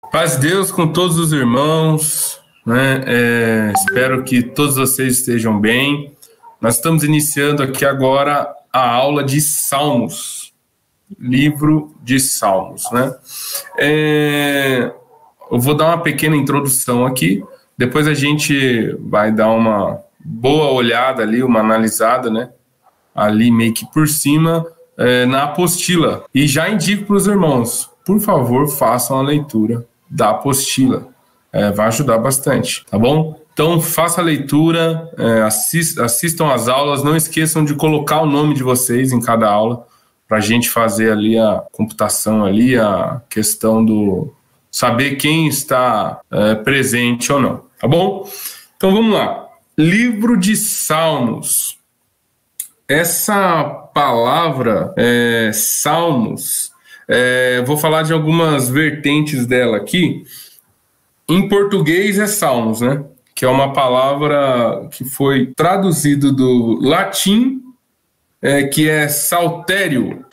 Paz de Deus com todos os irmãos, né? Espero que todos vocês estejam bem. Nós estamos iniciando aqui agora a aula de Salmos, livro de Salmos, né? Eu vou dar uma pequena introdução aqui, depois a gente vai dar uma boa olhada ali, uma analisada, né? Ali meio que por cima, na apostila. E já indico para os irmãos, por favor, façam a leitura da apostila. Vai ajudar bastante, tá bom? Então, faça a leitura, assistam às aulas, não esqueçam de colocar o nome de vocês em cada aula, para a gente fazer ali a computação, ali a questão do saber quem está presente ou não, tá bom? Então, vamos lá. Livro de Salmos. Essa palavra, Salmos, vou falar de algumas vertentes dela aqui. Em português é Salmos, né? Que é uma palavra que foi traduzida do latim, que é saltério.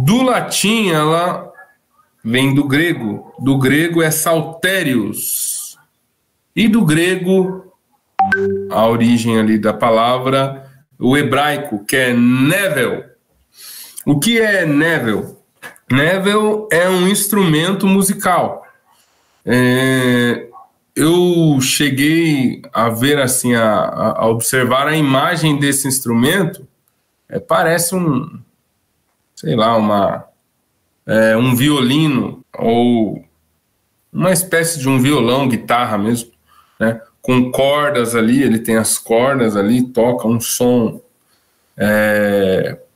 Do latim, ela vem do grego. Do grego é saltérios. E do grego, a origem ali da palavra, o hebraico, que é nevel. O que é nevel? Nevel é um instrumento musical. Eu cheguei a ver assim, a observar a imagem desse instrumento. Parece um violino ou uma espécie de um violão, guitarra mesmo, né? Com cordas ali, ele tem as cordas ali, toca um som.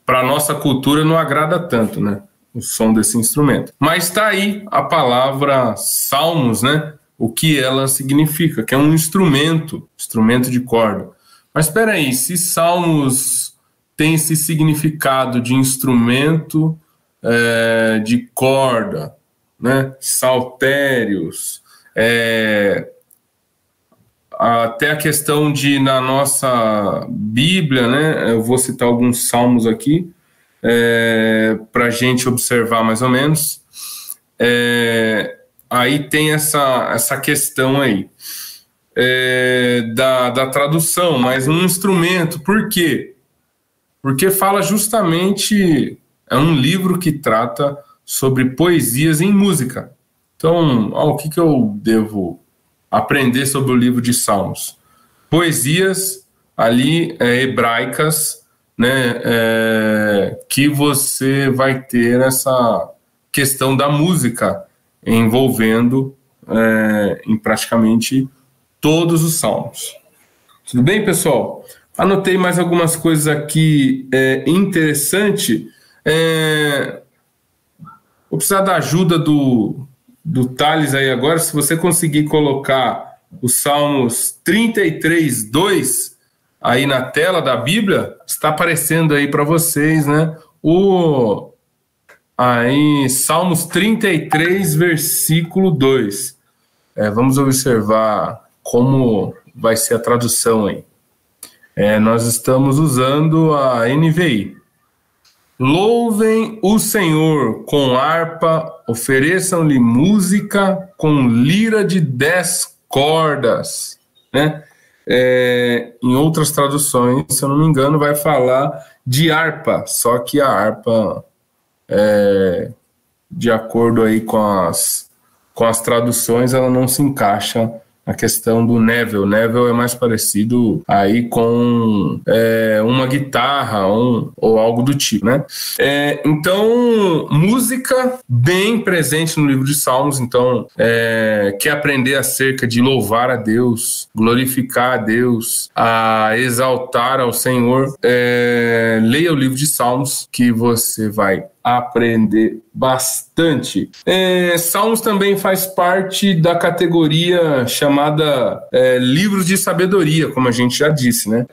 Para a nossa cultura não agrada tanto, né? O som desse instrumento. Mas está aí a palavra salmos, né? O que ela significa, que é um instrumento de corda. Mas espera aí, se salmos tem esse significado de instrumento de corda, né? Saltérios, até a questão de, na nossa Bíblia, né? Eu vou citar alguns salmos aqui, para a gente observar mais ou menos. Aí tem essa questão aí da tradução, mas um instrumento. Por quê? Porque fala justamente, é um livro que trata sobre poesias em música. Então, o que eu devo aprender sobre o livro de Salmos? Poesias ali hebraicas, né, que você vai ter essa questão da música envolvendo em praticamente todos os salmos. Tudo bem, pessoal? Anotei mais algumas coisas aqui interessantes. Vou precisar da ajuda do Thales aí agora. Se você conseguir colocar os Salmos 33, 2 aí na tela da Bíblia, está aparecendo aí para vocês, né? Salmos 33, versículo 2. Vamos observar como vai ser a tradução aí. Nós estamos usando a NVI. Louvem o Senhor com harpa, ofereçam-lhe música com lira de 10 cordas, né? Em outras traduções, se eu não me engano, vai falar de harpa, só que a harpa, de acordo aí com as traduções, ela não se encaixa na questão do nevel. Nevel é mais parecido aí com uma guitarra ou algo do tipo, né? Então, música bem presente no livro de Salmos. Então, quer aprender acerca de louvar a Deus, glorificar a Deus, a exaltar ao Senhor, leia o livro de Salmos, que você vai aprender bastante. Salmos também faz parte da categoria chamada livros de sabedoria, como a gente já disse, né?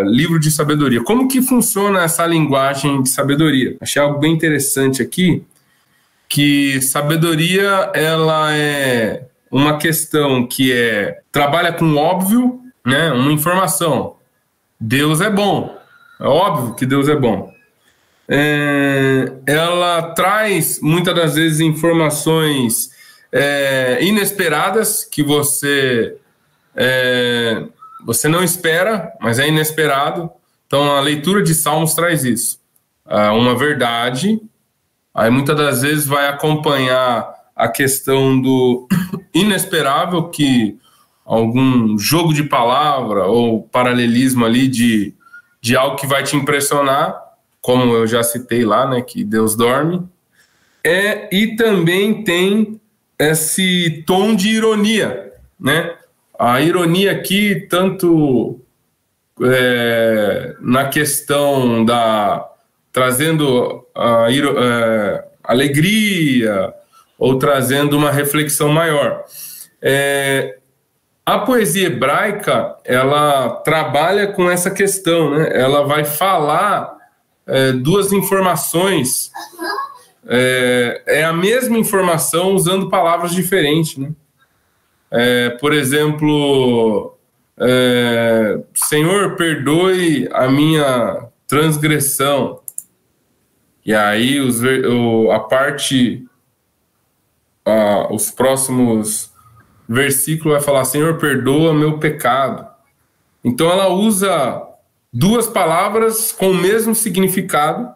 Livro de sabedoria. Como que funciona essa linguagem de sabedoria? Achei algo bem interessante aqui, que sabedoria, ela é uma questão que trabalha com óbvio, né? Uma informação. Deus é bom. É óbvio que Deus é bom. Ela traz muitas das vezes informações inesperadas, que você não espera, mas é inesperado. Então, a leitura de Salmos traz isso. Uma verdade, aí muitas das vezes vai acompanhar a questão do inesperável, que algum jogo de palavra ou paralelismo ali de algo que vai te impressionar, como eu já citei lá, né, que Deus dorme. E também tem esse tom de ironia, né? A ironia aqui, tanto na questão trazendo alegria ou trazendo uma reflexão maior. A poesia hebraica, ela trabalha com essa questão, né? Ela vai falar duas informações, é a mesma informação usando palavras diferentes, né? Por exemplo, Senhor, perdoe a minha transgressão. E aí os próximos versículos vai falar, Senhor, perdoa meu pecado. Então ela usa duas palavras com o mesmo significado,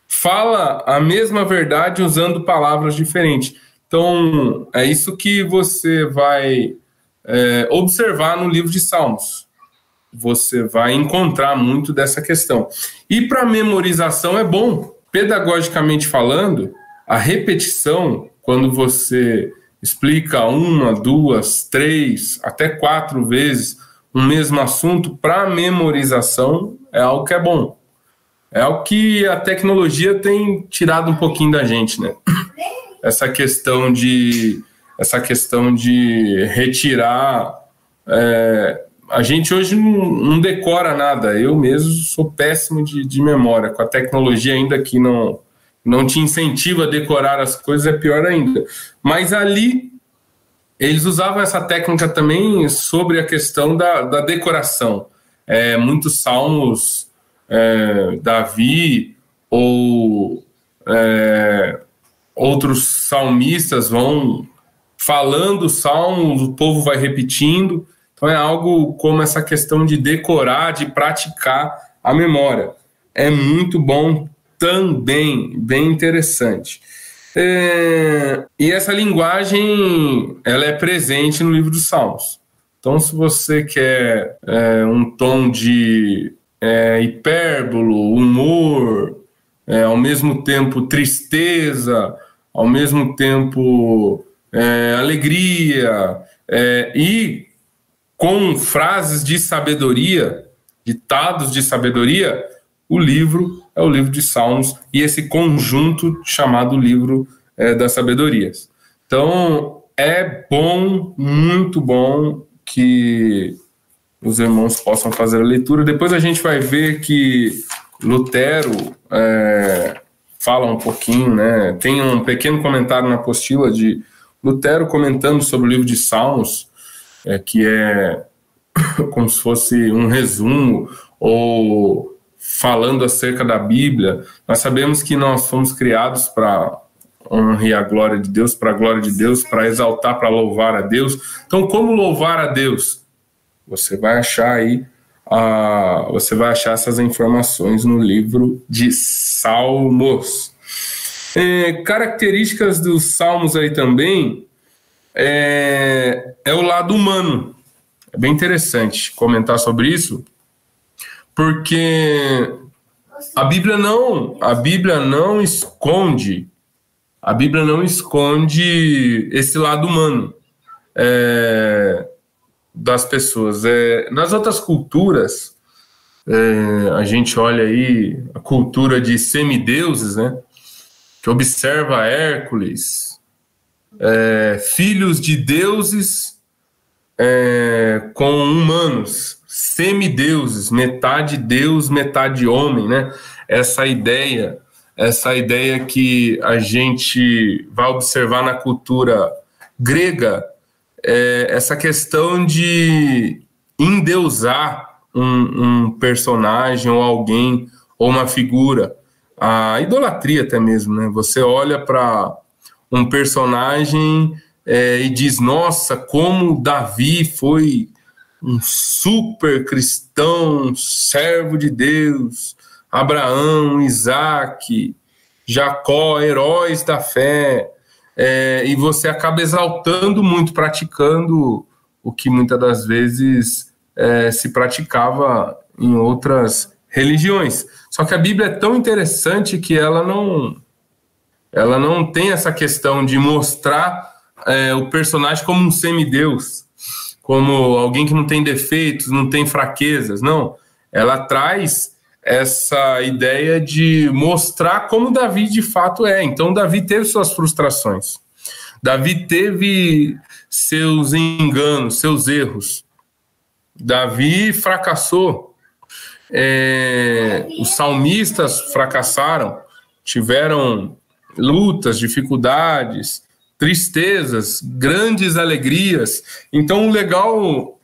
fala a mesma verdade usando palavras diferentes. Então, é isso que você vai observar no livro de Salmos. Você vai encontrar muito dessa questão. E para memorização é bom. Pedagogicamente falando, a repetição, quando você explica 1, 2, 3, até 4 vezes o mesmo assunto, para memorização é algo que é bom. É algo que a tecnologia tem tirado um pouquinho da gente, né? Essa questão de retirar. A gente hoje não decora nada. Eu mesmo sou péssimo de memória. Com a tecnologia ainda que não te incentiva a decorar as coisas, é pior ainda. Mas ali, eles usavam essa técnica também sobre a questão da decoração. Muitos salmos, Davi ou outros salmistas vão falando salmos, o povo vai repetindo. Então é algo como essa questão de decorar, de praticar a memória. É muito bom também, bem interessante. E essa linguagem, ela é presente no livro dos Salmos. Então, se você quer um tom de hipérbolo, humor, ao mesmo tempo tristeza, ao mesmo tempo alegria, e com frases de sabedoria, ditados de sabedoria, o livro é o livro de Salmos e esse conjunto chamado livro das sabedorias. Então, é bom, muito bom que os irmãos possam fazer a leitura. Depois a gente vai ver que Lutero fala um pouquinho, né? Tem um pequeno comentário na apostila de Lutero comentando sobre o livro de Salmos, que é como se fosse um resumo ou falando acerca da Bíblia. Nós sabemos que nós fomos criados para honrar a glória de Deus, para a glória de Deus, para exaltar, para louvar a Deus. Então, como louvar a Deus? Você vai achar aí, você vai achar essas informações no livro de Salmos. Características dos Salmos aí também é o lado humano. É bem interessante comentar sobre isso, porque a Bíblia não esconde esse lado humano das pessoas. Nas outras culturas, a gente olha aí a cultura de semideuses, né, que observa Hércules, filhos de deuses com humanos, semideuses, metade Deus, metade homem, né? Essa ideia que a gente vai observar na cultura grega, essa questão de endeusar um personagem ou alguém ou uma figura, a idolatria até mesmo, né? Você olha para um personagem e diz, nossa, como Davi foi um super cristão, servo de Deus, Abraão, Isaac, Jacó, heróis da fé, e você acaba exaltando muito, praticando o que muitas das vezes se praticava em outras religiões. Só que a Bíblia é tão interessante que ela não tem essa questão de mostrar o personagem como um semideus, como alguém que não tem defeitos, não tem fraquezas. Não, ela traz essa ideia de mostrar como Davi de fato é. Então Davi teve suas frustrações, Davi teve seus enganos, seus erros, Davi fracassou, os salmistas fracassaram, tiveram lutas, dificuldades, tristezas, grandes alegrias. Então o legal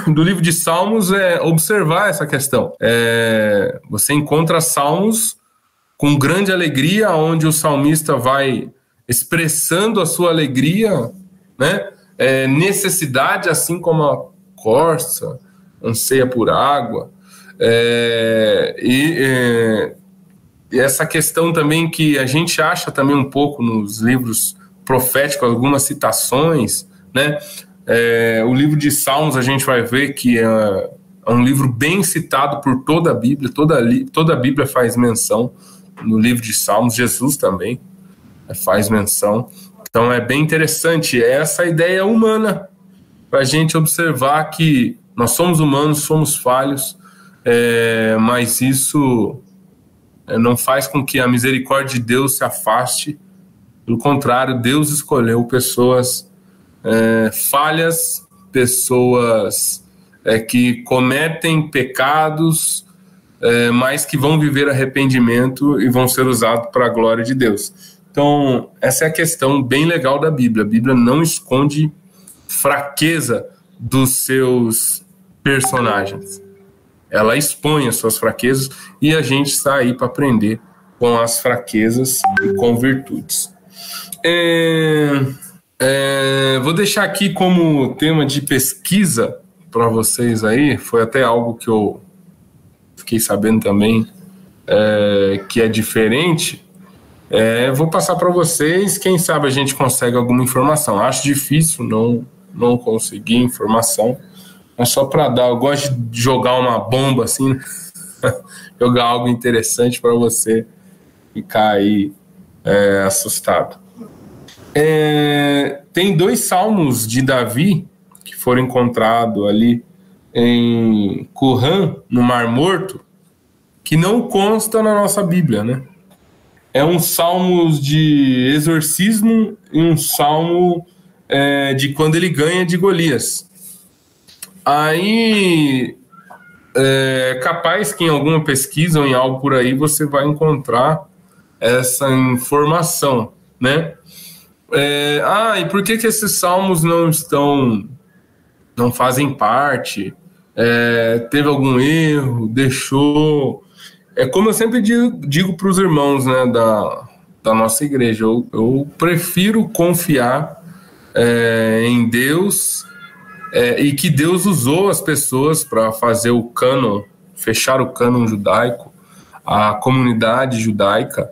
do livro de Salmos é observar essa questão. Você encontra salmos com grande alegria, onde o salmista vai expressando a sua alegria, né? Necessidade, assim como a corça anseia por água, e essa questão também que a gente acha também um pouco nos livros proféticos, algumas citações, né? O livro de Salmos a gente vai ver que é um livro bem citado por toda a Bíblia, toda a Bíblia faz menção no livro de Salmos, Jesus também faz menção. Então é bem interessante essa ideia humana, para a gente observar que nós somos humanos, somos falhos, mas isso não faz com que a misericórdia de Deus se afaste. Pelo contrário, Deus escolheu pessoas falhas, pessoas que cometem pecados, mas que vão viver arrependimento e vão ser usados para a glória de Deus. Então, essa é a questão bem legal da Bíblia. A Bíblia não esconde fraqueza dos seus personagens. Ela expõe as suas fraquezas e a gente está aí para aprender com as fraquezas e com virtudes. Vou deixar aqui como tema de pesquisa para vocês aí, foi até algo que eu fiquei sabendo também que é diferente. Vou passar para vocês, quem sabe a gente consegue alguma informação. Acho difícil não conseguir informação, mas só para dar, eu gosto de jogar uma bomba assim, né? Jogar algo interessante para você ficar aí assustado. Tem 2 salmos de Davi que foram encontrados ali em Qumran, no Mar Morto, que não consta na nossa Bíblia, né? É um salmo de exorcismo e um salmo de quando ele ganha de Golias. Aí capaz que em alguma pesquisa ou em algo por aí você vai encontrar essa informação, né? E por que esses salmos não fazem parte? Teve algum erro? Deixou? Como eu sempre digo para os irmãos, né, da nossa igreja, eu prefiro confiar em Deus, e que Deus usou as pessoas para fazer o cânon, fechar o cânon judaico, a comunidade judaica,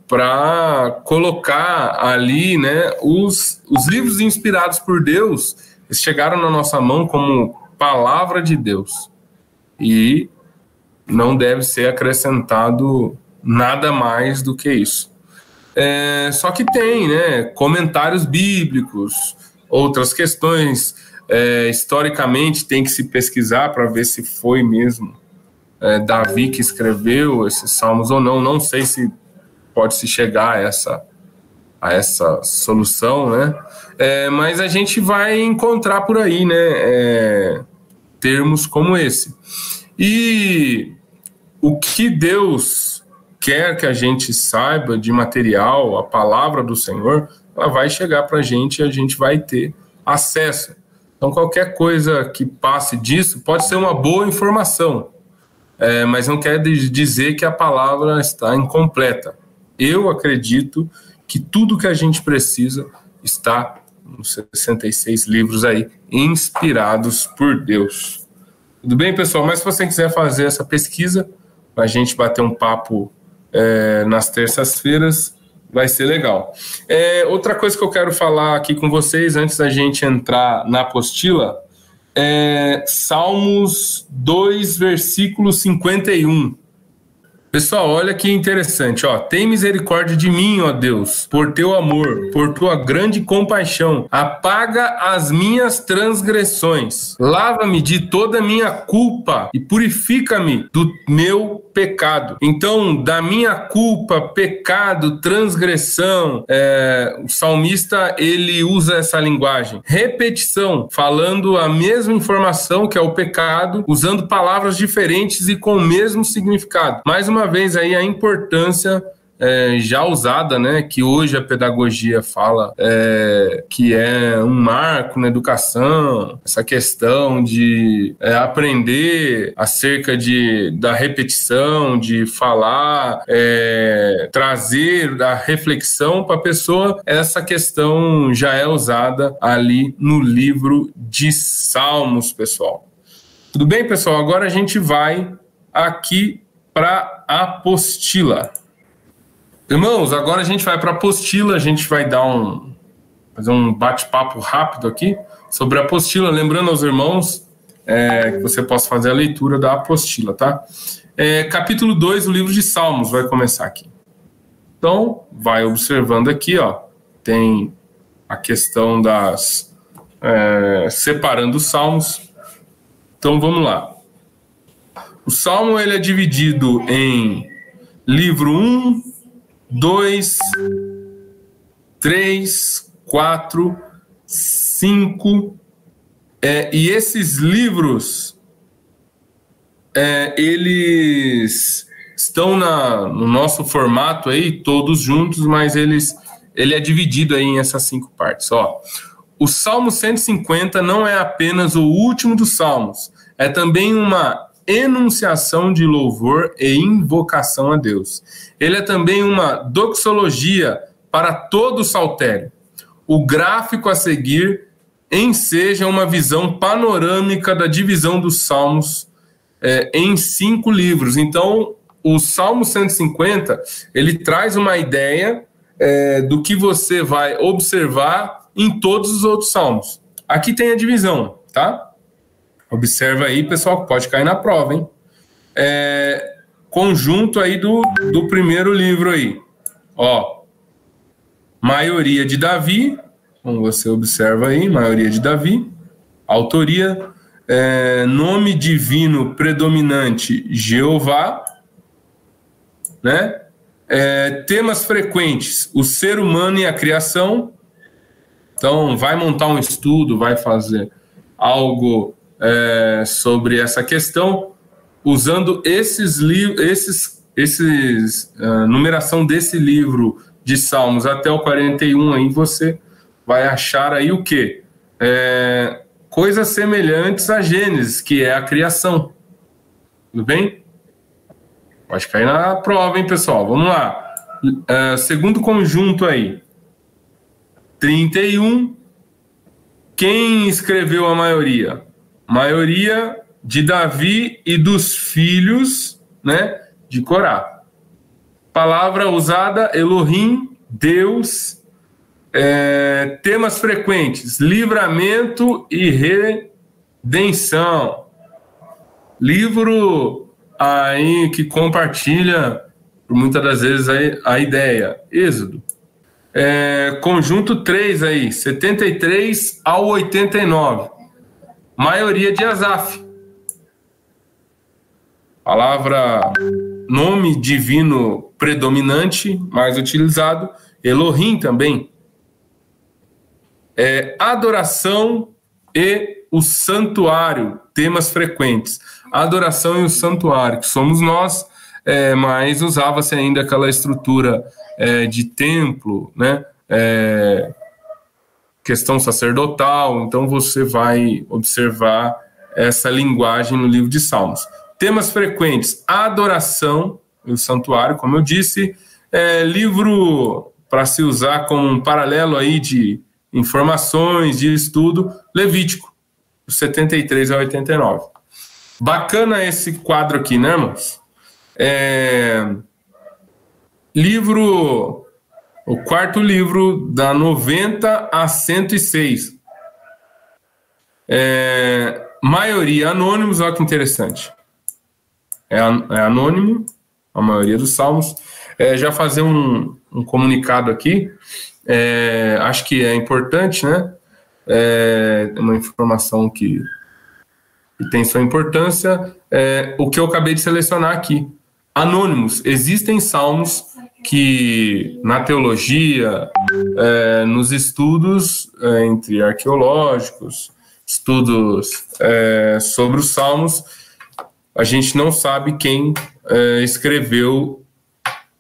para colocar ali, né, os livros inspirados por Deus. Eles chegaram na nossa mão como palavra de Deus e não deve ser acrescentado nada mais do que isso. Só que tem, né, comentários bíblicos, outras questões, historicamente tem que se pesquisar para ver se foi mesmo Davi que escreveu esses salmos ou não. Não sei se pode-se chegar a essa solução, né? Mas a gente vai encontrar por aí, né, termos como esse. E o que Deus quer que a gente saiba de material, a palavra do Senhor, ela vai chegar para a gente e a gente vai ter acesso. Então, qualquer coisa que passe disso pode ser uma boa informação, mas não quer dizer que a palavra está incompleta. Eu acredito que tudo que a gente precisa está nos 66 livros aí, inspirados por Deus. Tudo bem, pessoal? Mas se você quiser fazer essa pesquisa, a gente bater um papo nas terças-feiras, vai ser legal. Outra coisa que eu quero falar aqui com vocês, antes da gente entrar na apostila, Salmos 2, versículo 51. Pessoal, olha que interessante, ó. Tem misericórdia de mim, ó Deus, por teu amor, por tua grande compaixão. Apaga as minhas transgressões. Lava-me de toda a minha culpa e purifica-me do meu pecado. Então, da minha culpa, pecado, transgressão, o salmista, ele usa essa linguagem. Repetição, falando a mesma informação que é o pecado, usando palavras diferentes e com o mesmo significado. Mais uma vez aí a importância já usada, né, que hoje a pedagogia fala que é um marco na educação, essa questão de aprender acerca da repetição, de falar, trazer a reflexão para a pessoa. Essa questão já é usada ali no livro de Salmos, pessoal. Tudo bem, pessoal? Agora a gente vai aqui para a apostila. Irmãos, agora a gente vai para a apostila, a gente vai fazer um bate-papo rápido aqui sobre a apostila, lembrando aos irmãos que você possa fazer a leitura da apostila, tá? Capítulo 2 do livro de Salmos vai começar aqui. Então, vai observando aqui, ó, tem a questão separando os salmos. Então, vamos lá. O Salmo ele é dividido em livro 1, 2, 3, 4, 5, e esses livros, eles estão no nosso formato aí, todos juntos, mas ele é dividido aí em essas 5 partes. Ó. O Salmo 150 não é apenas o último dos salmos, é também uma enunciação de louvor e invocação a Deus. Ele é também uma doxologia para todo o saltério. O gráfico a seguir enseja uma visão panorâmica da divisão dos salmos em 5 livros. Então, o Salmo 150, ele traz uma ideia do que você vai observar em todos os outros salmos. Aqui tem a divisão, tá? Observa aí, pessoal, que pode cair na prova, hein? Conjunto aí do primeiro livro aí. Ó, maioria de Davi, como você observa aí, maioria de Davi. Autoria, nome divino predominante, Jeová. Né? Temas frequentes, o ser humano e a criação. Então, vai montar um estudo, vai fazer algo sobre essa questão, usando numeração desse livro de Salmos até o 41, aí você vai achar aí o quê? Coisas semelhantes a Gênesis, que é a criação. Tudo bem? Pode cair na prova, hein, pessoal? Vamos lá. Segundo conjunto aí. 31. Quem escreveu a maioria? Maioria de Davi e dos filhos, né, de Corá. Palavra usada, Elohim, Deus. Temas frequentes, livramento e redenção. Livro aí que compartilha, por muitas das vezes, a ideia. Êxodo. Conjunto 3 aí, 73 ao 89. Maioria de Asaf. Palavra, nome divino predominante, mais utilizado. Elohim também. Adoração e o santuário, temas frequentes. Adoração e o santuário, que somos nós, mas usava-se ainda aquela estrutura de templo, né? Questão sacerdotal. Então você vai observar essa linguagem no livro de Salmos. Temas frequentes, a adoração e o santuário, como eu disse. para se usar como um paralelo aí de informações, de estudo, Levítico, 73 a 89. Bacana esse quadro aqui, né, irmãos? O quarto livro, da 90 a 106. Maioria anônimos, olha que interessante. É anônimo, a maioria dos salmos. Já fazer um comunicado aqui, acho que é importante, né? Uma informação que tem sua importância, o que eu acabei de selecionar aqui. Anônimos. Existem salmos que na teologia, nos estudos entre arqueológicos, estudos sobre os salmos, a gente não sabe quem escreveu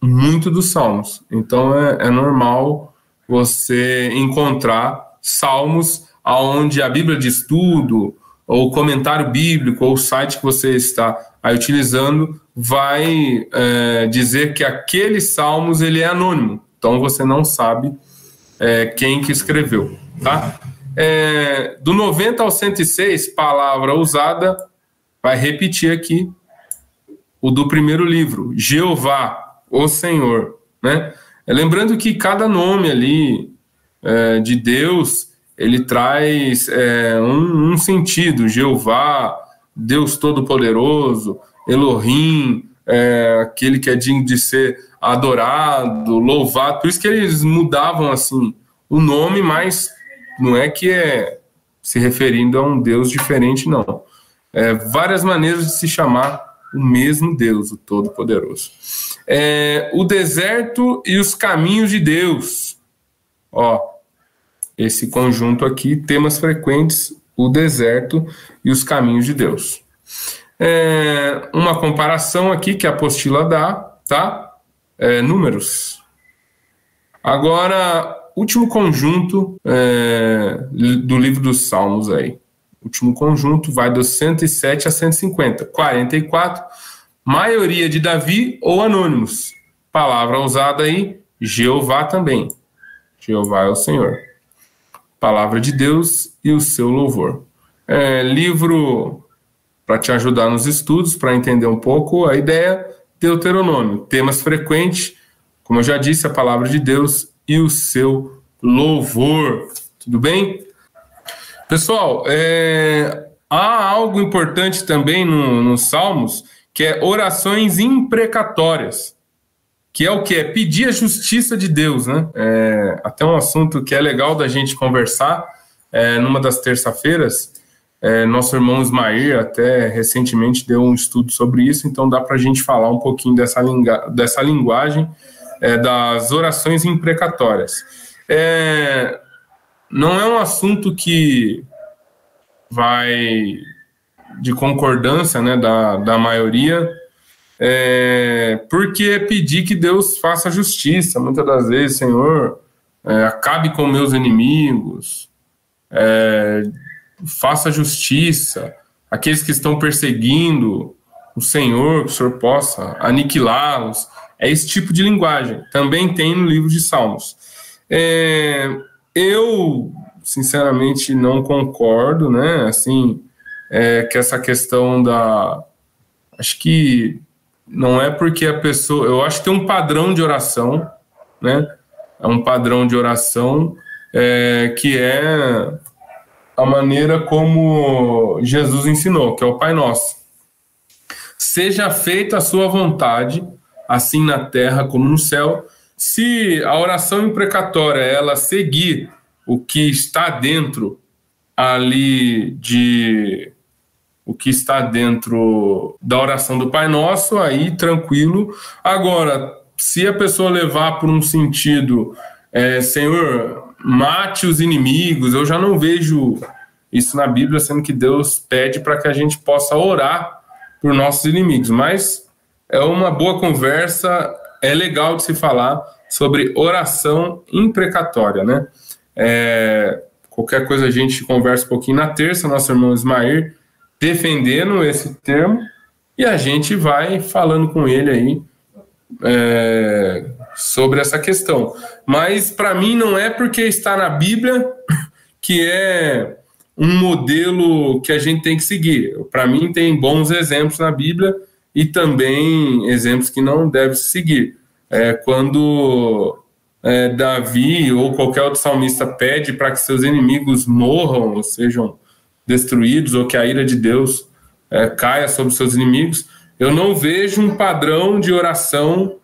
muito dos salmos. Então é normal você encontrar salmos onde a Bíblia de estudo, ou o comentário bíblico, ou o site que você está aí utilizando, vai dizer que aquele salmos ele é anônimo. Então você não sabe quem que escreveu, tá? Do 90 ao 106, palavra usada, vai repetir aqui o do primeiro livro, Jeová, o Senhor, né? Lembrando que cada nome ali de Deus, ele traz um sentido. Jeová, Deus Todo-Poderoso, Elohim, aquele que é digno de ser adorado, louvado. Por isso que eles mudavam assim o nome, mas não é que se referindo a um Deus diferente, não. Várias maneiras de se chamar o mesmo Deus, o Todo-Poderoso. O deserto e os caminhos de Deus. Esse conjunto aqui, temas frequentes, o deserto e os caminhos de Deus. Uma comparação aqui que a apostila dá, tá? Números. Agora, último conjunto do livro dos Salmos aí. Último conjunto vai dos 107 a 150. 44, maioria de Davi ou anônimos. Palavra usada aí, Jeová também. Jeová é o Senhor. Palavra de Deus e o seu louvor. Livro para te ajudar nos estudos, para entender um pouco a ideia, Deuteronômio. Temas frequentes, como eu já disse, a palavra de Deus e o seu louvor. Tudo bem? Pessoal, há algo importante também nos Salmos, que é orações imprecatórias, que é o que? Pedir a justiça de Deus, né? Até um assunto que é legal da gente conversar, numa das terça-feiras, nosso irmão Ismair até recentemente deu um estudo sobre isso, então dá para a gente falar um pouquinho dessa linguagem das orações imprecatórias. Não é um assunto que vai de concordância, né, da maioria, porque pedir que Deus faça justiça, muitas das vezes, Senhor, acabe com meus inimigos, faça justiça, aqueles que estão perseguindo o Senhor, que o Senhor possa aniquilá-los, esse tipo de linguagem, também tem no livro de Salmos. Eu, sinceramente, não concordo, né, assim, que essa questão acho que não é porque a pessoa... Eu acho que tem um padrão de oração, né, um padrão de oração que é a maneira como Jesus ensinou, que é o Pai Nosso. Seja feita a sua vontade, assim na terra como no céu. Se a oração imprecatória ela seguir o que está dentro ali o que está dentro da oração do Pai Nosso, aí tranquilo. Agora, se a pessoa levar por um sentido, Senhor, mate os inimigos, eu já não vejo isso na Bíblia, sendo que Deus pede para que a gente possa orar por nossos inimigos. Mas é uma boa conversa, é legal de se falar sobre oração imprecatória, né? Qualquer coisa a gente conversa um pouquinho na terça, nosso irmão Ismair defendendo esse termo, e a gente vai falando com ele aí sobre essa questão. Mas, para mim, não é porque está na Bíblia que é um modelo que a gente tem que seguir. Para mim, tem bons exemplos na Bíblia e também exemplos que não deve seguir. Quando Davi ou qualquer outro salmista pede para que seus inimigos morram ou sejam destruídos, ou que a ira de Deus caia sobre seus inimigos, eu não vejo um padrão de oração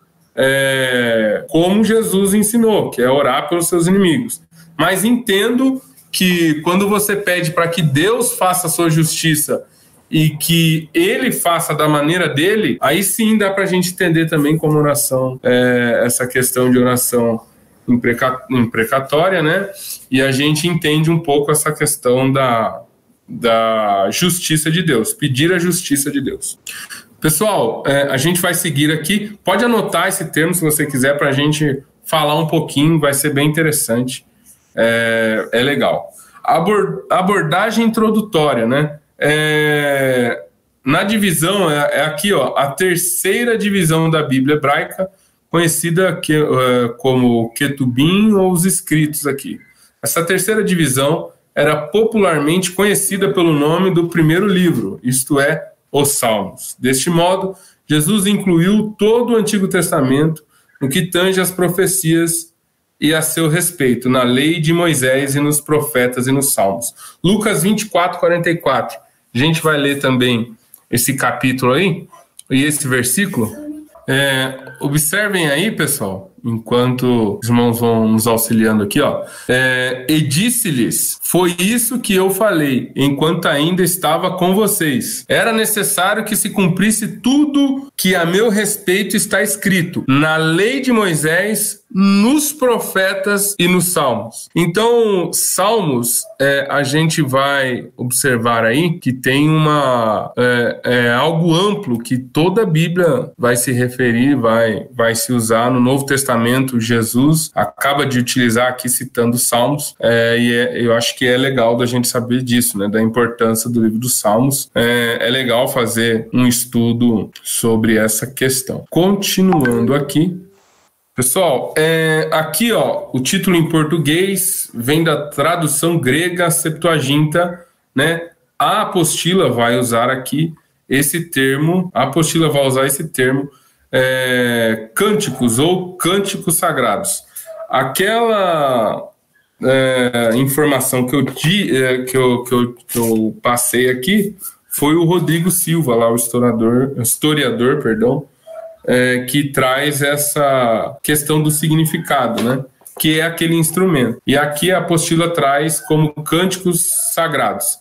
como Jesus ensinou, que é orar pelos seus inimigos. Mas entendo que quando você pede para que Deus faça a sua justiça e que Ele faça da maneira dele, aí sim dá para a gente entender também como oração, essa questão de oração imprecatória, né? E a gente entende um pouco essa questão da justiça de Deus, pedir a justiça de Deus. Pessoal, a gente vai seguir aqui, pode anotar esse termo se você quiser para a gente falar um pouquinho, vai ser bem interessante. É legal. Abordagem introdutória, né? Na divisão, aqui, ó, a terceira divisão da Bíblia hebraica, conhecida como Ketubim ou os escritos aqui. Essa terceira divisão era popularmente conhecida pelo nome do primeiro livro, isto é, os Salmos. Deste modo, Jesus incluiu todo o Antigo Testamento no que tange às profecias e a seu respeito, na lei de Moisés e nos profetas e nos Salmos. Lucas 24, 44. A gente vai ler também esse capítulo aí, e esse versículo. Observem aí, pessoal, enquanto os irmãos vão nos auxiliando aqui, ó. E disse-lhes, foi isso que eu falei, enquanto ainda estava com vocês. Era necessário que se cumprisse tudo que a meu respeito está escrito na lei de Moisés, nos profetas e nos Salmos. Então, Salmos, a gente vai observar aí que tem algo amplo que toda a Bíblia vai se referir, vai se usar. No Novo Testamento, Jesus acaba de utilizar aqui citando Salmos, eu acho que é legal da gente saber disso, né, da importância do livro dos Salmos. É legal fazer um estudo sobre essa questão. Continuando aqui, pessoal, aqui, ó, o título em português vem da tradução grega Septuaginta, né? A apostila vai usar aqui esse termo, cânticos ou cânticos sagrados. Aquela informação que eu passei aqui foi o Rodrigo Silva, lá, o historiador, que traz essa questão do significado, né? Que é aquele instrumento. E aqui a apostila traz como cânticos sagrados.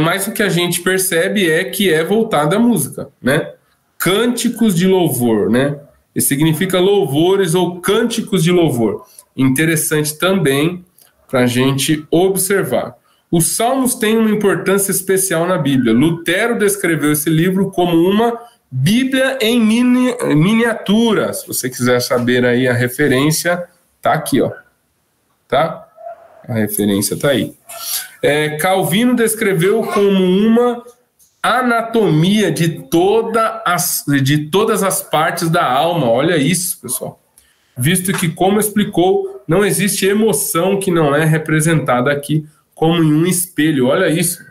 Mas o que a gente percebe é que é voltado à música, né? Cânticos de louvor, né? E significa louvores ou cânticos de louvor. Interessante também para a gente observar. Os Salmos têm uma importância especial na Bíblia. Lutero descreveu esse livro como uma Bíblia em miniatura. Se você quiser saber aí a referência, tá aqui, ó. Tá? A referência tá aí. Calvino descreveu como uma anatomia de todas as partes da alma. Olha isso, pessoal. Visto que, como explicou, não existe emoção que não é representada aqui como em um espelho. Olha isso.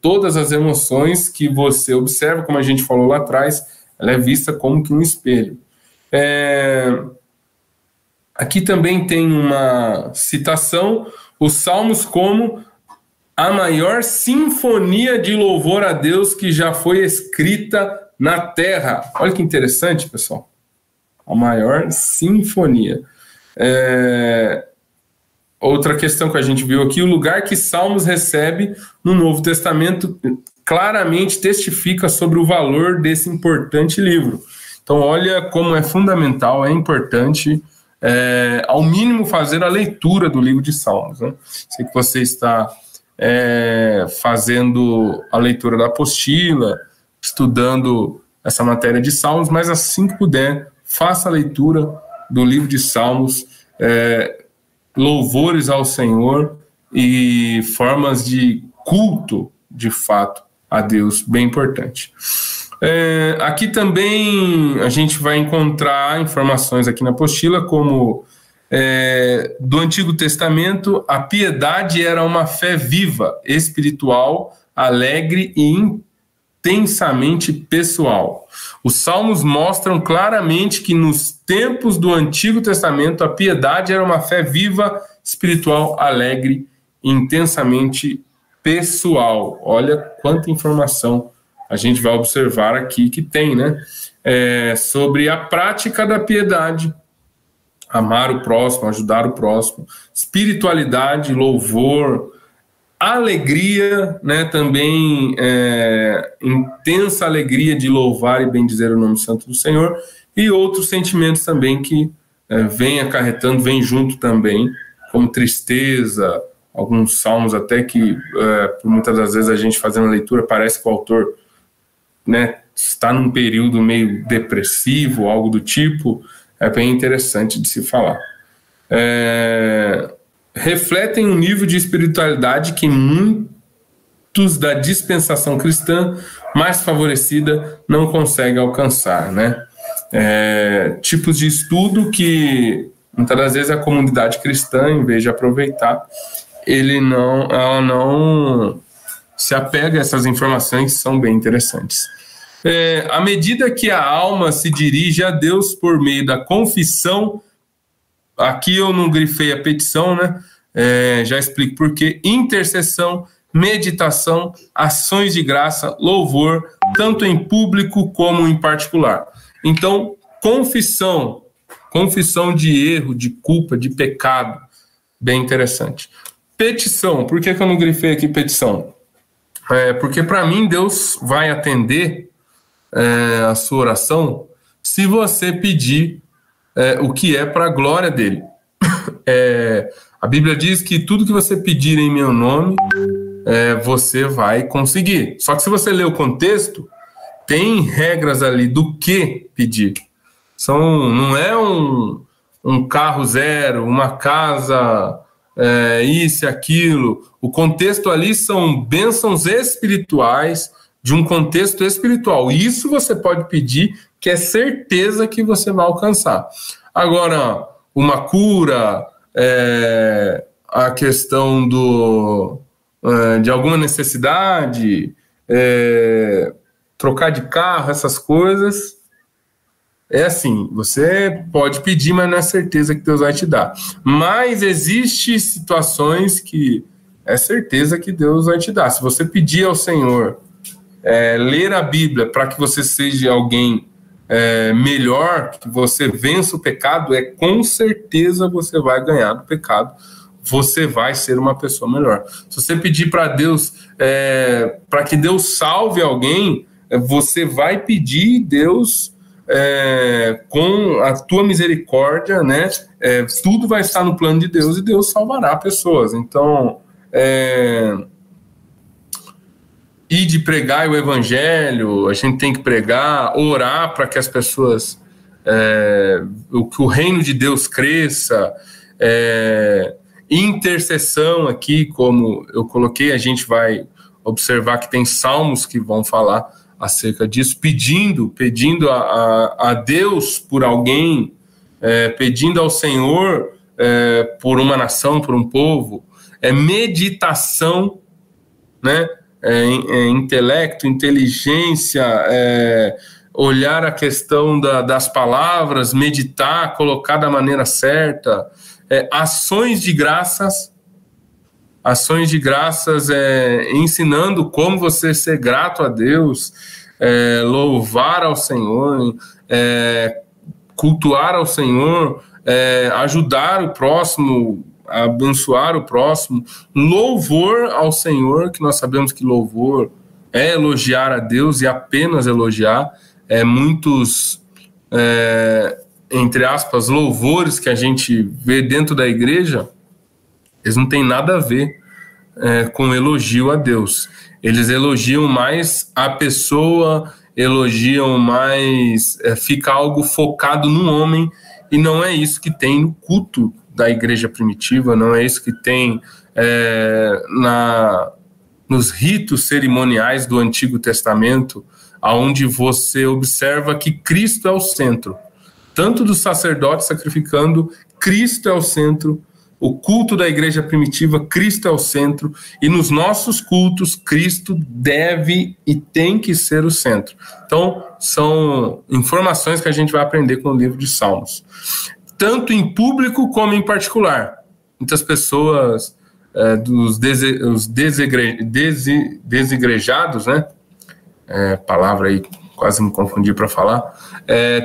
Todas as emoções que você observa, como a gente falou lá atrás, ela é vista como que um espelho. Aqui também tem uma citação, os Salmos como a maior sinfonia de louvor a Deus que já foi escrita na terra. Olha que interessante, pessoal. A maior sinfonia. Outra questão que a gente viu aqui, o lugar que Salmos recebe no Novo Testamento claramente testifica sobre o valor desse importante livro. Então, olha como é fundamental, é importante, ao mínimo, fazer a leitura do livro de Salmos, né? Sei que você está fazendo a leitura da apostila, estudando essa matéria de Salmos, mas assim que puder, faça a leitura do livro de Salmos, louvores ao Senhor e formas de culto, de fato, a Deus, bem importante. Aqui também a gente vai encontrar informações aqui na apostila, como do Antigo Testamento, a piedade era uma fé viva, espiritual, alegre e intensamente pessoal. Os Salmos mostram claramente que nos tempos do Antigo Testamento a piedade era uma fé viva, espiritual, alegre e intensamente pessoal. Olha quanta informação a gente vai observar aqui que tem, né? Sobre a prática da piedade, amar o próximo, ajudar o próximo, espiritualidade, louvor, alegria, né? Também intensa alegria de louvar e bendizer o nome santo do Senhor, e outros sentimentos também que vem acarretando, vem junto também, como tristeza, alguns salmos até que, por muitas das vezes a gente fazendo a leitura, parece que o autor, né, está num período meio depressivo, algo do tipo. É bem interessante de se falar. Refletem um nível de espiritualidade que muitos da dispensação cristã mais favorecida não conseguem alcançar, né? Tipos de estudo que muitas das vezes a comunidade cristã, em vez de aproveitar, ela não se apega a essas informações que são bem interessantes. À medida que a alma se dirige a Deus por meio da confissão, aqui eu não grifei a petição, né? Já explico por quê. Intercessão, meditação, ações de graça, louvor, tanto em público como em particular. Então, confissão de erro, de culpa, de pecado, bem interessante. Petição, por que eu não grifei aqui petição? Porque para mim Deus vai atender a sua oração se você pedir o que é para a glória dele. A Bíblia diz que tudo que você pedir em meu nome, você vai conseguir. Só que se você ler o contexto, tem regras ali do que pedir. Não é um carro zero, uma casa, isso e aquilo. O contexto ali são bênçãos espirituais, de um contexto espiritual. Isso você pode pedir, que é certeza que você vai alcançar. Agora, uma cura, a questão de alguma necessidade, trocar de carro, essas coisas, assim, você pode pedir, mas não é certeza que Deus vai te dar. Mas existem situações que é certeza que Deus vai te dar. Se você pedir ao Senhor ler a Bíblia para que você seja alguém melhor, que você vença o pecado, com certeza você vai ganhar do pecado, você vai ser uma pessoa melhor. Se você pedir para Deus, para que Deus salve alguém, você vai pedir Deus com a tua misericórdia, né? Tudo vai estar no plano de Deus e Deus salvará pessoas. Então, e de pregar o evangelho, a gente tem que pregar, orar para que as pessoas, que o reino de Deus cresça, intercessão aqui, como eu coloquei, a gente vai observar que tem salmos que vão falar acerca disso, pedindo a Deus por alguém, pedindo ao Senhor por uma nação, por um povo, meditação, né? Intelecto, inteligência, olhar a questão das palavras, meditar, colocar da maneira certa, ações de graças, ensinando como você ser grato a Deus, louvar ao Senhor, cultuar ao Senhor, ajudar o próximo, abençoar o próximo, louvor ao Senhor, que nós sabemos que louvor é elogiar a Deus e apenas elogiar. Muitos, entre aspas, louvores que a gente vê dentro da igreja, eles não têm nada a ver com elogio a Deus. Eles elogiam mais a pessoa, elogiam mais, fica algo focado no homem, e não é isso que tem no culto da igreja primitiva, não é isso que tem nos ritos cerimoniais do Antigo Testamento, onde você observa que Cristo é o centro. Tanto do sacerdote sacrificando, Cristo é o centro. O culto da igreja primitiva, Cristo é o centro. E nos nossos cultos, Cristo deve e tem que ser o centro. Então, são informações que a gente vai aprender com o livro de Salmos. Tanto em público como em particular. Muitas pessoas, os desigrejados, né? Palavra aí, quase me confundi para falar,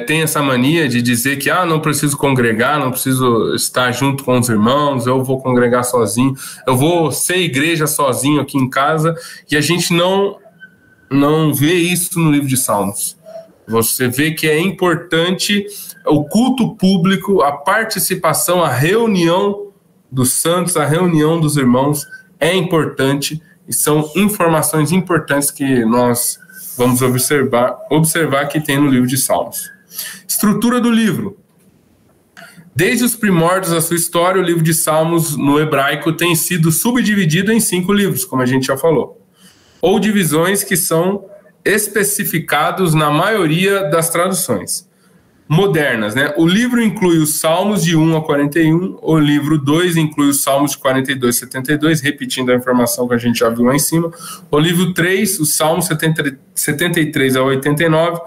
tem essa mania de dizer que não preciso congregar, não preciso estar junto com os irmãos, eu vou congregar sozinho, eu vou ser igreja sozinho aqui em casa, e a gente não vê isso no livro de Salmos. Você vê que é importante o culto público, a participação, a reunião dos santos, a reunião dos irmãos é importante, e são informações importantes que nós vamos observar que tem no livro de Salmos. Estrutura do livro. Desde os primórdios da sua história, o livro de Salmos no hebraico tem sido subdividido em 5 livros, como a gente já falou, ou divisões que são especificados na maioria das traduções modernas, né? O livro inclui os Salmos de 1 a 41, o livro 2 inclui os Salmos de 42 a 72, repetindo a informação que a gente já viu lá em cima, o livro 3, os Salmos 73 a 89,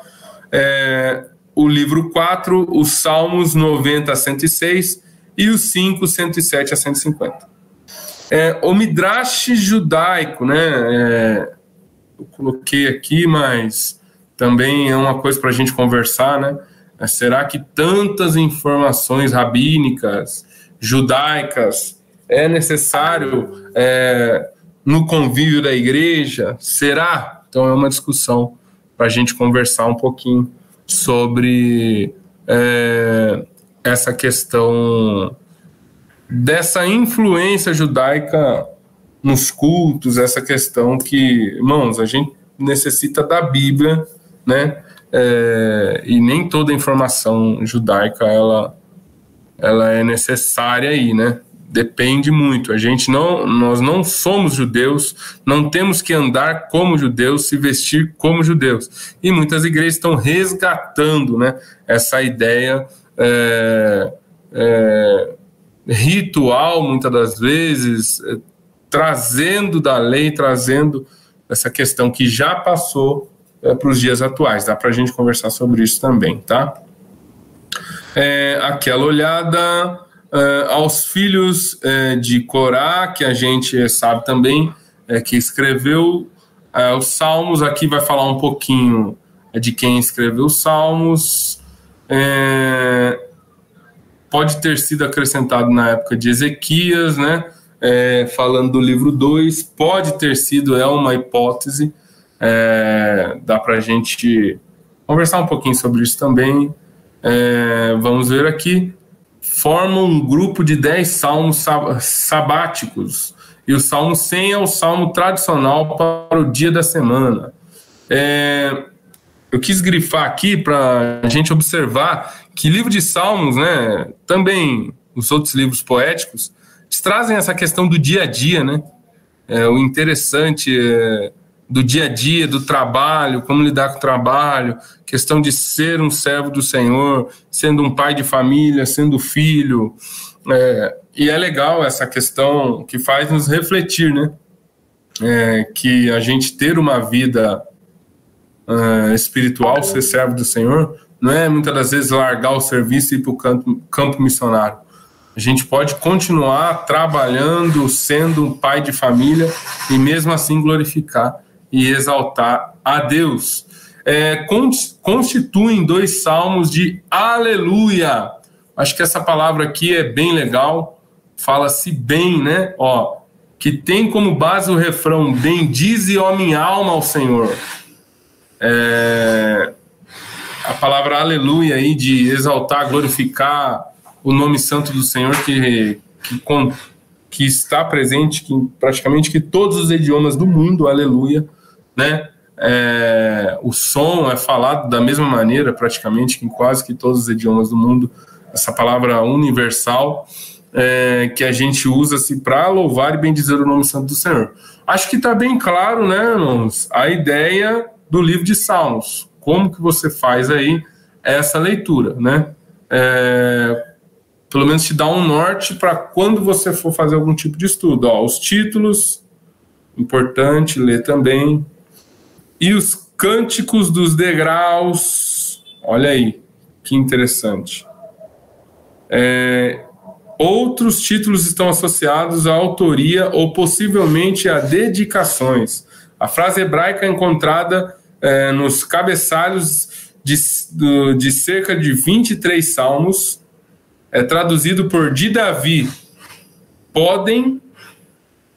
o livro 4, os Salmos 90 a 106 e os 5, 107 a 150. O Midrash judaico, né? Eu coloquei aqui, mas também é uma coisa para a gente conversar, né? Será que tantas informações rabínicas, judaicas, é necessário no convívio da igreja? Será? Então é uma discussão para a gente conversar um pouquinho sobre essa questão dessa influência judaica nos cultos, essa questão que, irmãos, a gente necessita da Bíblia, né? E nem toda informação judaica ela é necessária aí, né? Depende muito. Nós não somos judeus, não temos que andar como judeus, se vestir como judeus. E muitas igrejas estão resgatando, né, essa ideia ritual, muitas das vezes, trazendo da lei, trazendo essa questão que já passou para os dias atuais. Dá para a gente conversar sobre isso também, tá? Aquela olhada aos filhos de Corá, que a gente sabe também que escreveu os Salmos. Aqui vai falar um pouquinho de quem escreveu os Salmos. Pode ter sido acrescentado na época de Ezequias, né? Falando do livro 2, pode ter sido, uma hipótese. Dá para a gente conversar um pouquinho sobre isso também. Vamos ver aqui. Formam um grupo de 10 salmos sabáticos, e o salmo 100 é o salmo tradicional para o dia da semana. Eu quis grifar aqui para a gente observar que livro de Salmos, né, também os outros livros poéticos, eles trazem essa questão do dia a dia, né? O interessante do dia a dia, do trabalho, como lidar com o trabalho, questão de ser um servo do Senhor, sendo um pai de família, sendo filho. E é legal essa questão que faz nos refletir, né? Que a gente ter uma vida espiritual, ser servo do Senhor, não é muitas das vezes largar o serviço e ir para o campo missionário. A gente pode continuar trabalhando, sendo um pai de família e mesmo assim glorificar e exaltar a Deus. Constituem 2 salmos de aleluia. Acho que essa palavra aqui é bem legal, fala-se bem, né? Que tem como base o refrão: bendize, ó minha alma, ao Senhor. A palavra aleluia aí, de exaltar, glorificar o nome santo do Senhor, que está presente em praticamente que todos os idiomas do mundo, aleluia, né? O som é falado da mesma maneira, praticamente, que em quase que todos os idiomas do mundo, essa palavra universal, que a gente usa para louvar e bendizer o nome santo do Senhor. Acho que está bem claro, né, irmãos, a ideia do livro de Salmos. Como que você faz aí essa leitura, né? Pelo menos te dá um norte para quando você for fazer algum tipo de estudo. Ó, os títulos, importante ler também. E os cânticos dos degraus, olha aí, que interessante. Outros títulos estão associados à autoria ou possivelmente a dedicações. A frase hebraica é encontrada nos cabeçalhos de cerca de 23 salmos, traduzido por de Davi, podem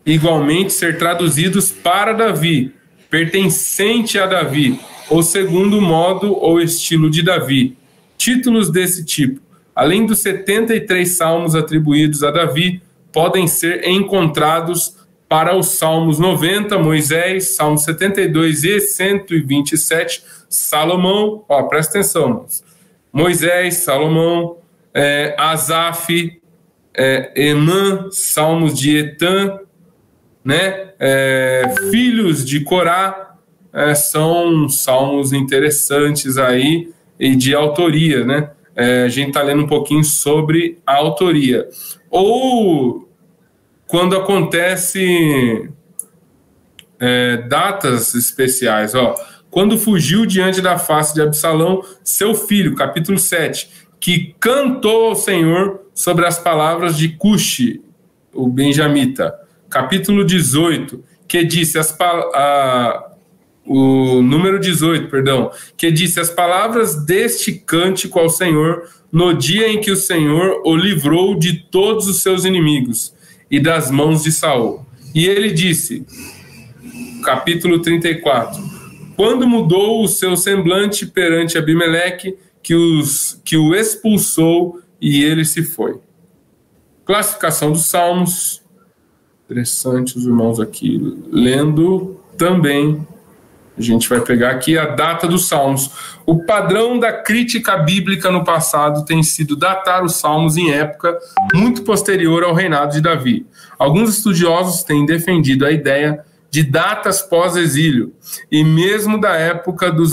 igualmente ser traduzidos para Davi, pertencente a Davi, ou segundo o modo ou estilo de Davi. Títulos desse tipo, além dos 73 salmos atribuídos a Davi, podem ser encontrados para os Salmos 90, Moisés, Salmos 72 e 127, Salomão, presta atenção, irmãos. Moisés, Salomão, Asaf, Emã, Salmos de Etan, né? Filhos de Corá, são salmos interessantes aí e de autoria, né? A gente está lendo um pouquinho sobre a autoria. Ou quando acontece datas especiais, quando fugiu diante da face de Absalão, seu filho, capítulo 7, que cantou ao Senhor sobre as palavras de Cushi, o benjamita. Capítulo 18, que disse o número 18, perdão, que disse as palavras deste cântico ao Senhor no dia em que o Senhor o livrou de todos os seus inimigos e das mãos de Saul. E ele disse, capítulo 34, quando mudou o seu semblante perante Abimeleque, que o expulsou e ele se foi. Classificação dos salmos. Interessante os irmãos aqui lendo também. A gente vai pegar aqui a data dos salmos. O padrão da crítica bíblica no passado tem sido datar os salmos em época muito posterior ao reinado de Davi. Alguns estudiosos têm defendido a ideia de datas pós-exílio e mesmo da época dos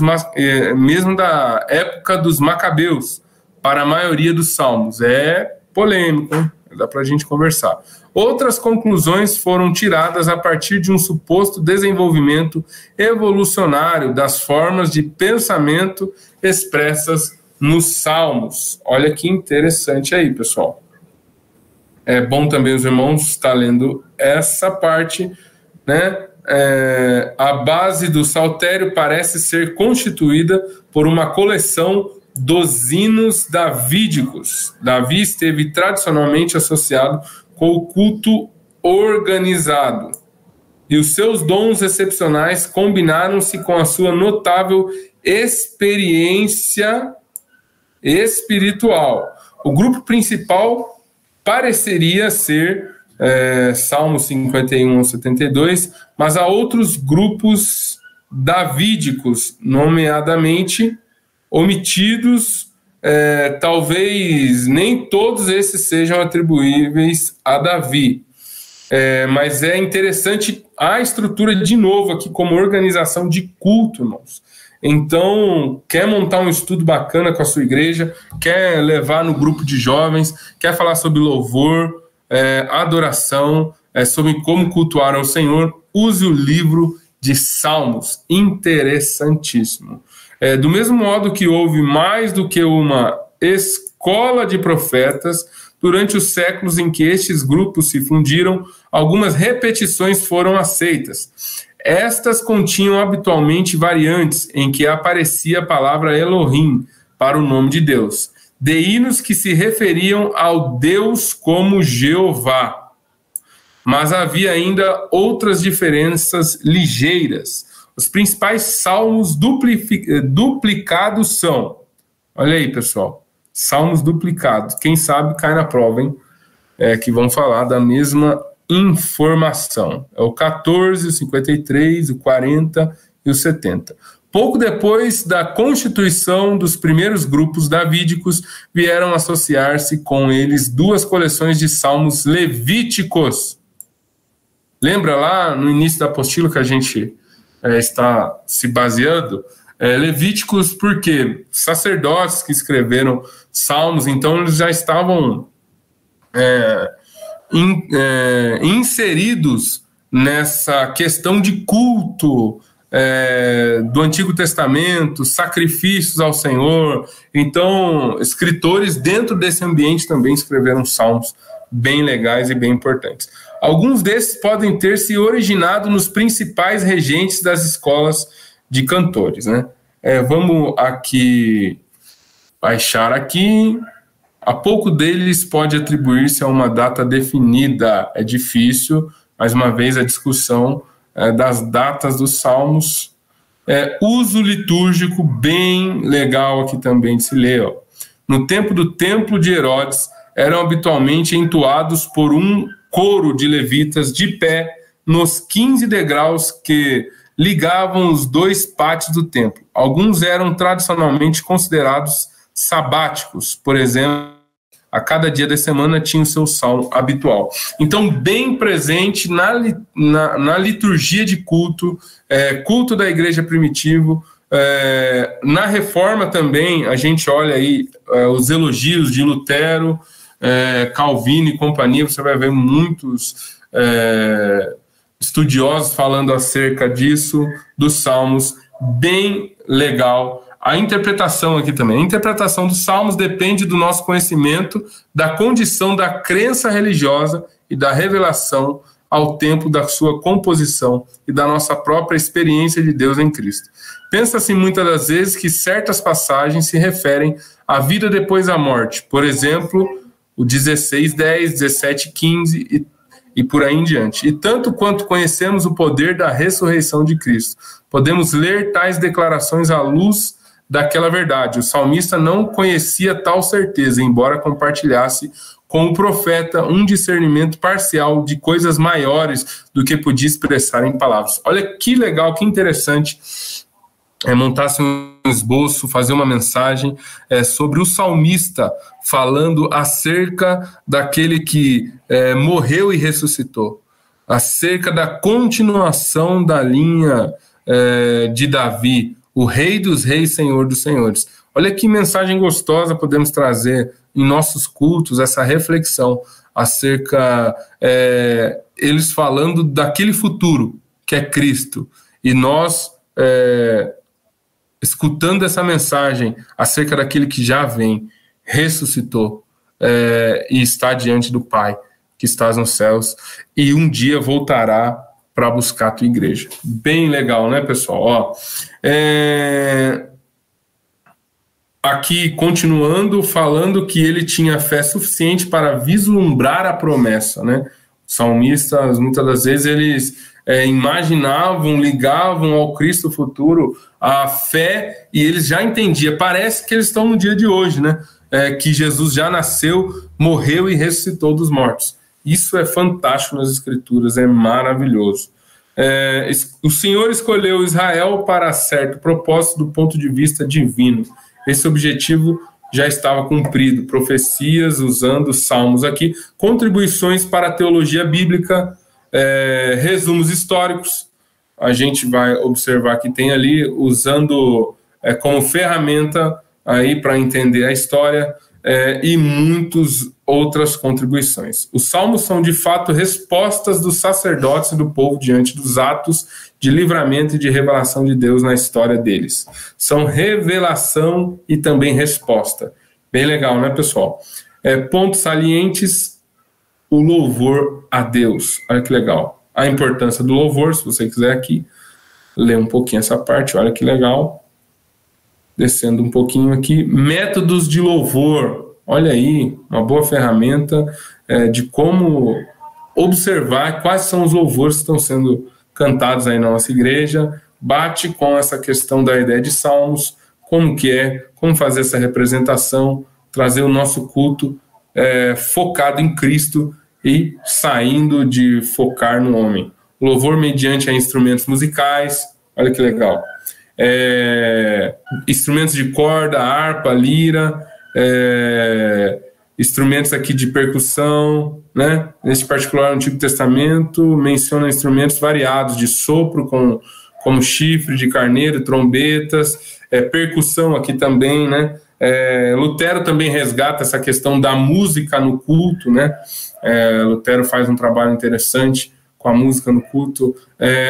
Macabeus para a maioria dos salmos. É polêmico, hein? Dá para a gente conversar. Outras conclusões foram tiradas a partir de um suposto desenvolvimento evolucionário das formas de pensamento expressas nos salmos. Olha que interessante aí, pessoal. É bom também os irmãos estar lendo essa parte, né? A base do saltério parece ser constituída por uma coleção dos hinos davídicos. Davi esteve tradicionalmente associado com o culto organizado, e os seus dons excepcionais combinaram-se com a sua notável experiência espiritual. O grupo principal pareceria ser Salmos 51 ou 72, mas há outros grupos davídicos, nomeadamente omitidos. Talvez nem todos esses sejam atribuíveis a Davi, mas é interessante a estrutura de novo aqui como organização de culto, irmãos. Então, quer montar um estudo bacana com a sua igreja, quer levar no grupo de jovens, quer falar sobre louvor, adoração, sobre como cultuar ao Senhor, use o livro de Salmos, interessantíssimo. Do mesmo modo que houve mais do que uma escola de profetas, durante os séculos em que estes grupos se fundiram, algumas repetições foram aceitas. Estas continham habitualmente variantes em que aparecia a palavra Elohim para o nome de Deus, de hinos que se referiam ao Deus como Jeová. Mas havia ainda outras diferenças ligeiras. Os principais salmos duplicados são... Olha aí, pessoal. Salmos duplicados. Quem sabe cai na prova, hein? Que vão falar da mesma informação. É o 14, o 53, o 40 e o 70. Pouco depois da constituição dos primeiros grupos davídicos, vieram associar-se com eles duas coleções de salmos levíticos. Lembra lá no início da apostila que a gente está se baseando. Levíticos, porque sacerdotes que escreveram salmos, então eles já estavam inseridos nessa questão de culto do Antigo Testamento, sacrifícios ao Senhor. Então, escritores dentro desse ambiente também escreveram salmos bem legais e bem importantes. Alguns desses podem ter se originado nos principais regentes das escolas de cantores, né? Vamos aqui baixar aqui. A pouco deles pode atribuir-se a uma data definida. É difícil, mais uma vez, a discussão das datas dos salmos. Uso litúrgico bem legal aqui também de se ler. Ó. No tempo do templo de Herodes, eram habitualmente entoados por um coro de levitas de pé nos 15 degraus que ligavam os dois pátios do templo. Alguns eram tradicionalmente considerados sabáticos, por exemplo, a cada dia da semana tinha o seu salmo habitual. Então, bem presente na liturgia de culto, culto da igreja primitivo. Na reforma também, a gente olha aí os elogios de Lutero, Calvino e companhia, você vai ver muitos estudiosos falando acerca disso, dos salmos, bem legal. A interpretação aqui também. A interpretação dos salmos depende do nosso conhecimento, da condição da crença religiosa e da revelação ao tempo da sua composição e da nossa própria experiência de Deus em Cristo. Pensa-se muitas das vezes que certas passagens se referem à vida depois da morte. Por exemplo, o 16:10, 17:15 e por aí em diante. E tanto quanto conhecemos o poder da ressurreição de Cristo, podemos ler tais declarações à luz daquela verdade. O salmista não conhecia tal certeza, embora compartilhasse com o profeta um discernimento parcial de coisas maiores do que podia expressar em palavras. Olha que legal, que interessante montar-se um esboço, fazer uma mensagem sobre o salmista falando acerca daquele que morreu e ressuscitou, acerca da continuação da linha de Davi, o Rei dos Reis, Senhor dos Senhores. Olha que mensagem gostosa podemos trazer em nossos cultos, essa reflexão acerca, eles falando daquele futuro que é Cristo, e nós escutando essa mensagem acerca daquele que já vem, ressuscitou e está diante do Pai, que estás nos céus, e um dia voltará para buscar a tua igreja. Bem legal, né, pessoal? Ó, aqui, continuando, falando que ele tinha fé suficiente para vislumbrar a promessa, né? Os salmistas, muitas das vezes, eles imaginavam, ligavam ao Cristo futuro a fé, e eles já entendiam. Parece que eles estão no dia de hoje, né? Que Jesus já nasceu, morreu e ressuscitou dos mortos. Isso é fantástico nas Escrituras, é maravilhoso. O Senhor escolheu Israel para certo propósito do ponto de vista divino. Esse objetivo já estava cumprido. Profecias, usando salmos aqui, contribuições para a teologia bíblica, resumos históricos. A gente vai observar que tem ali, usando como ferramenta aí para entender a história, e muitas outras contribuições. Os salmos são, de fato, respostas dos sacerdotes e do povo diante dos atos de livramento e de revelação de Deus na história deles. São revelação e também resposta. Bem legal, né, pessoal? Pontos salientes, o louvor a Deus. Olha que legal. A importância do louvor, se você quiser aqui ler um pouquinho essa parte, olha que legal. Descendo um pouquinho aqui, métodos de louvor, olha aí, uma boa ferramenta de como observar quais são os louvores que estão sendo cantados aí na nossa igreja, bate com essa questão da ideia de salmos, como fazer essa representação, trazer o nosso culto focado em Cristo e saindo de focar no homem. Louvor mediante instrumentos musicais, olha que legal. Instrumentos de corda, harpa, lira, instrumentos aqui de percussão, né? Neste particular, o Antigo Testamento menciona instrumentos variados de sopro com como chifre de carneiro, trombetas, percussão aqui também, né? Lutero também resgata essa questão da música no culto, né? Lutero faz um trabalho interessante com a música no culto.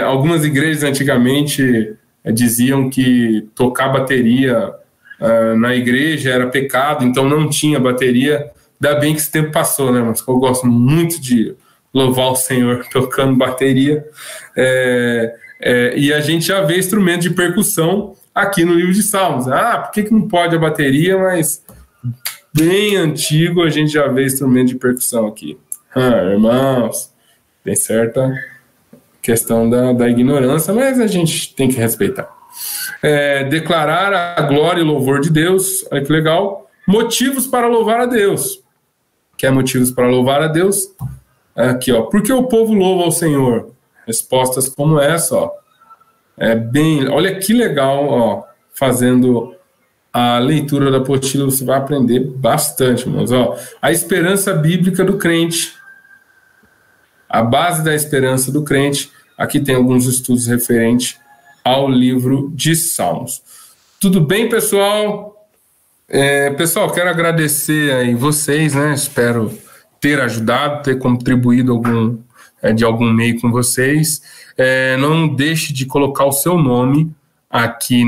Algumas igrejas antigamente diziam que tocar bateria na igreja era pecado, então não tinha bateria. Ainda bem que esse tempo passou, né? Mas eu gosto muito de louvar o Senhor tocando bateria. E a gente já vê instrumento de percussão aqui no livro de Salmos. Por que não pode a bateria? Mas bem antigo a gente já vê instrumento de percussão aqui. Irmãos, tem certa questão da ignorância, mas a gente tem que respeitar. Declarar a glória e louvor de Deus, olha que legal. Motivos para louvar a Deus. Quer motivos para louvar a Deus? Aqui, ó. Por que o povo louva ao Senhor? Respostas como essa, ó. Olha que legal, ó. Fazendo a leitura da apostila, você vai aprender bastante, irmãos. Ó. A esperança bíblica do crente. A base da esperança do crente. Aqui tem alguns estudos referentes ao livro de Salmos. Tudo bem, pessoal? Pessoal, quero agradecer aí vocês, né? Espero ter ajudado, ter contribuído de algum meio com vocês. Não deixe de colocar o seu nome aqui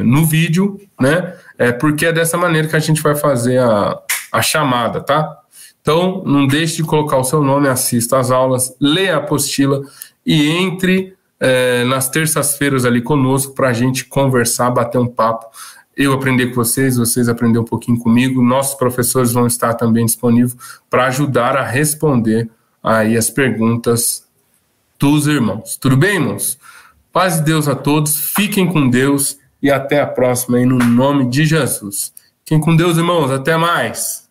no vídeo, né? Porque é dessa maneira que a gente vai fazer a chamada, tá? Então, não deixe de colocar o seu nome, assista às aulas, leia a apostila e entre nas terças-feiras ali conosco para a gente conversar, bater um papo. Eu aprender com vocês aprender um pouquinho comigo. Nossos professores vão estar também disponíveis para ajudar a responder aí as perguntas dos irmãos. Tudo bem, irmãos? Paz de Deus a todos, fiquem com Deus e até a próxima aí no nome de Jesus. Fiquem com Deus, irmãos, até mais.